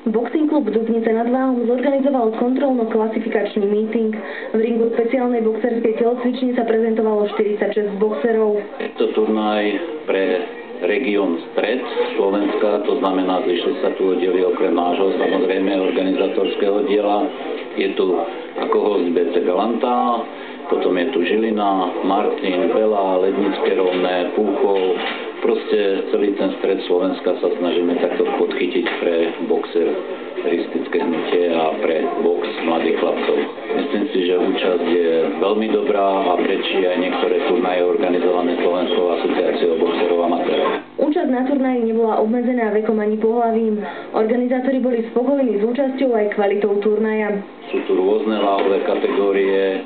Boxing klub Dubnice nad Váhom zorganizoval kontrolno-klasifikačný meeting. V ringu špeciálnej boxerskej telocvične sa prezentovalo 46 boxerov. Je to turnaj pre región stred Slovenska, to znamená, zišli sa tu oddiely okrem nášho, samozrejme organizátorského diela. Je tu ako host BC Galanta, potom je tu Žilina, Martin, Bela, Lednické Rovné, Púchov. Proste celý ten stred Slovenska sa snažíme takto podchytiť pre boxeristické hnutie a pre box mladých chlapcov. Myslím si, že účasť je veľmi dobrá a prečí aj niektoré turnaje organizované Slovenskou asociáciou boxerov amatérov. Účasť na turnaji nebola obmedzená vekom ani pohlavím. Organizátori boli spokojní s účasťou aj kvalitou turnaja. Sú tu rôzne váhové kategórie,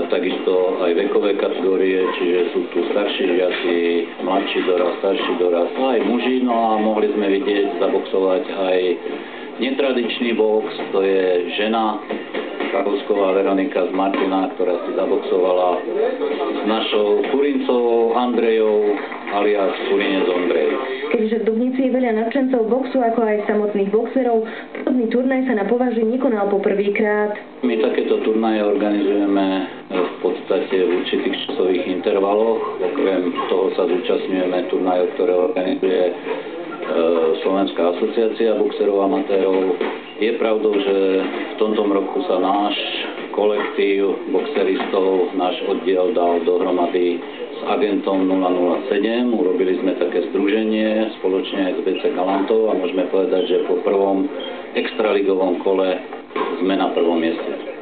takisto aj vekové kategórie, čiže sú tu starší žiaci, mladší dorast, starší dorast, aj muži, no a mohli sme vidieť, zaboxovať aj netradičný box, to je žena, Karolsková Veronika z Martina, ktorá si zaboxovala s našou Kurincovou Andrejou alias Kurinec Ondrej. Keďže v Dubnici je veľa nadšencov boxu, ako aj samotných boxerov, podobný turnaj sa na Považi nekonal po prvýkrát. My takéto turnaje organizujeme v podstate v určitých časových intervaloch. Okrem toho sa zúčastňujeme turnajov, ktoré organizuje Slovenská asociácia boxerov amatérov. Je pravdou, že v tomto roku sa náš kolektív boxeristov, náš oddiel dal dohromady s agentom 007. Urobili sme také združenie spoločne aj s BC Galantou a môžeme povedať, že po prvom extraligovom kole sme na prvom mieste.